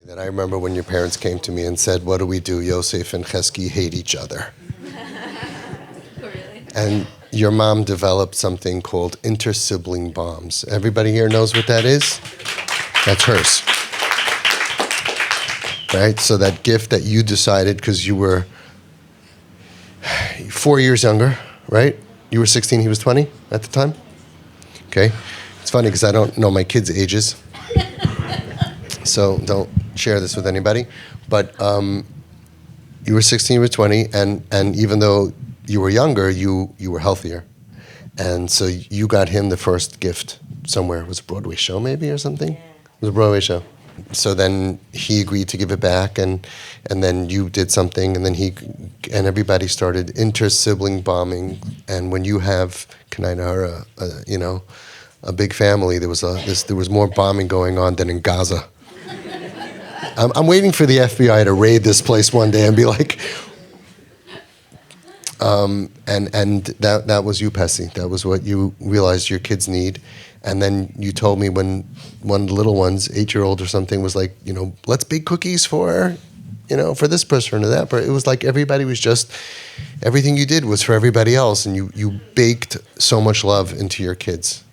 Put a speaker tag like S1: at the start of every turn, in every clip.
S1: That I remember when your parents came to me and said, what do we do? Yosef and Chesky hate each other.
S2: Really?
S1: And your mom developed something called inter-sibling bombs. Everybody here knows what that is? That's hers. Right? So that gift that you decided, because you were 4 years younger, right? You were 16, he was 20 at the time? Okay. It's funny because I don't know my kids' ages. So don't share this with anybody. But you were 16, you were 20, and even though you were younger, you were healthier. And so you got him the first gift somewhere. It was a Broadway show maybe or something? Yeah. It was a Broadway show. So then he agreed to give it back, and then you did something, and then everybody started inter-sibling bombing. And when you have Kanai a big family, there was more bombing going on than in Gaza. I'm waiting for the FBI to raid this place one day and be like, and that was you, Pessy. That was what you realized your kids need. And then you told me when one of the little ones, 8-year-old or something, was like, let's bake cookies for this person or that person. It was like everybody was just, everything you did was for everybody else. And you baked so much love into your kids.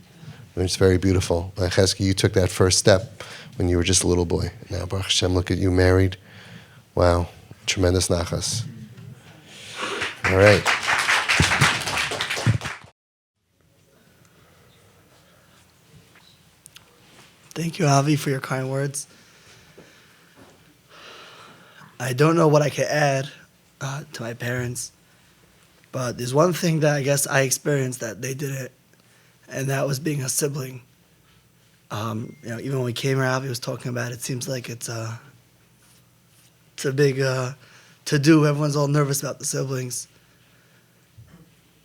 S1: It's very beautiful. Chesky, you took that first step when you were just a little boy. Now, Baruch Hashem, look at you married. Wow, tremendous nachas. All right.
S3: Thank you, Avi, for your kind words. I don't know what I could add to my parents, but there's one thing that I guess I experienced that they didn't, and that was being a sibling. Even when we came here, Avi was talking about it. It seems like it's a big to-do. Everyone's all nervous about the siblings.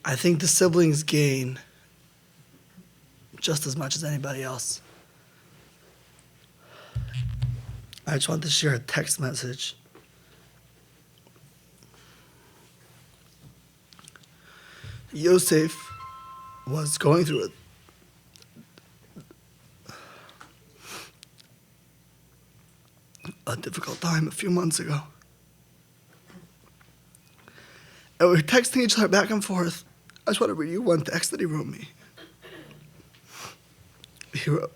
S3: I think the siblings gain just as much as anybody else. I just wanted to share a text message. Yosef was going through a difficult time a few months ago. And we were texting each other back and forth. I just want to read you one text that he wrote me. He wrote,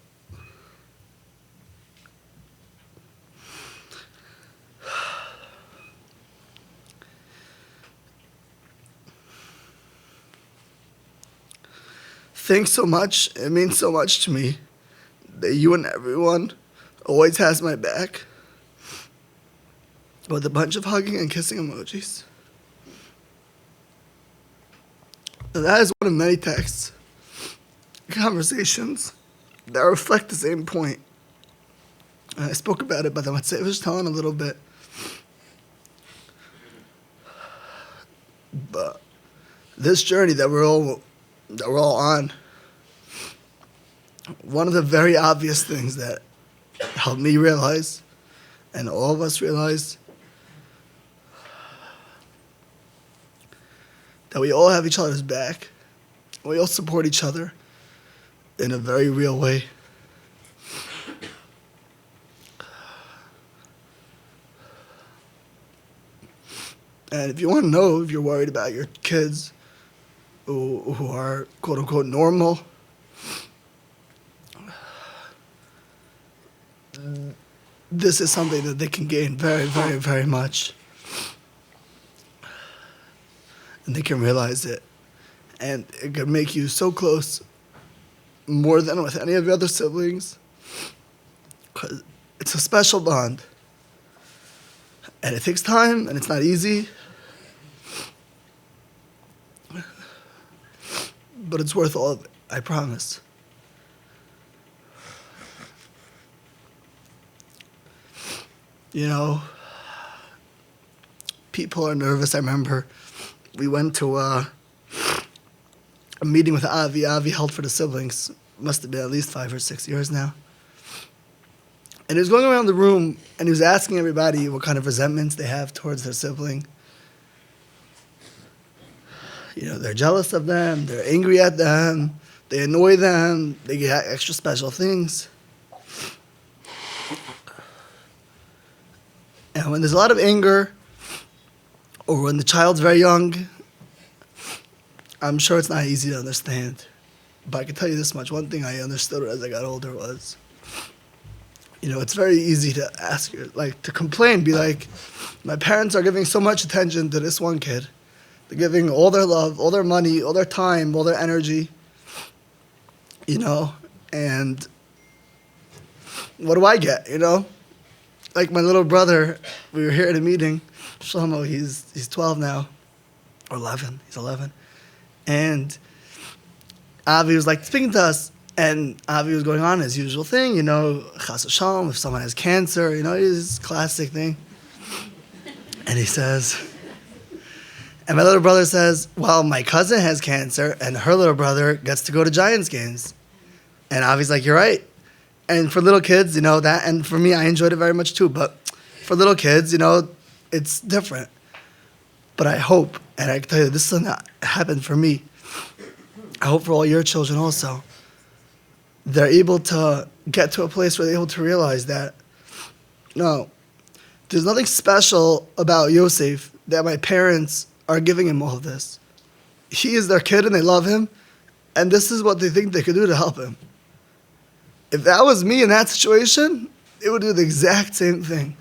S3: "Thanks so much. It means so much to me that you and everyone always has my back." With a bunch of hugging and kissing emojis. And that is one of many texts, conversations that reflect the same point. And I spoke about it, but I was telling a little bit. But this journey that we're all on, one of the very obvious things that helped me realize, and all of us realize, that we all have each other's back. We all support each other in a very real way. And if you want to know, if you're worried about your kids who are quote-unquote normal, this is something that they can gain very, very, very much. And they can realize it. And it can make you so close, more than with any of your other siblings, because it's a special bond. And it takes time, and it's not easy. But it's worth all of it, I promise. People are nervous. I remember we went to a meeting with Avi. Avi held for the siblings. Must have been at least 5 or 6 years now. And he was going around the room, and he was asking everybody what kind of resentments they have towards their sibling. They're jealous of them, they're angry at them, they annoy them, they get extra special things. And when there's a lot of anger, or when the child's very young, I'm sure it's not easy to understand. But I can tell you this much. One thing I understood as I got older was, it's very easy to ask, to complain, be like, my parents are giving so much attention to this one kid. They're giving all their love, all their money, all their time, all their energy, and what do I get, Like my little brother, we were here at a meeting, Shlomo, he's 12 now, or 11, he's 11, and Avi was speaking to us, and Avi was going on his usual thing, chas v'shalom, if someone has cancer, his classic thing. And he says, and my little brother says, well, my cousin has cancer, and her little brother gets to go to Giants games. And Avi's like, you're right. And for little kids, that, and for me, I enjoyed it very much too, but for little kids, it's different. But I hope, and I can tell you, this is something that happened for me. I hope for all your children also, they're able to get to a place where they're able to realize that, no, there's nothing special about Yosef that my parents are giving him all of this. He is their kid and they love him, and this is what they think they could do to help him. If that was me in that situation, it would do the exact same thing.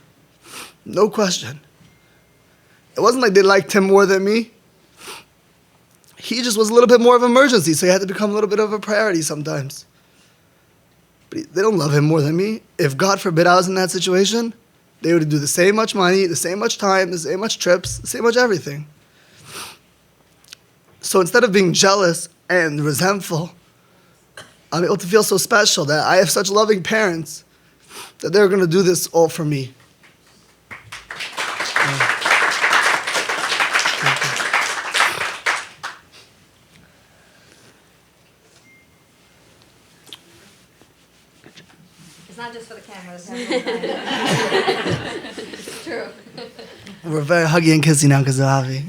S3: No question. It wasn't like they liked him more than me. He just was a little bit more of an emergency, so he had to become a little bit of a priority sometimes. But they don't love him more than me. If, God forbid, I was in that situation, they would do the same much money, the same much time, the same much trips, the same much everything. So instead of being jealous and resentful, I'm able to feel so special that I have such loving parents that they're going to do this all for me.
S2: It's not just for the cameras. It's true.
S3: We're very huggy and kissy now because of Avi.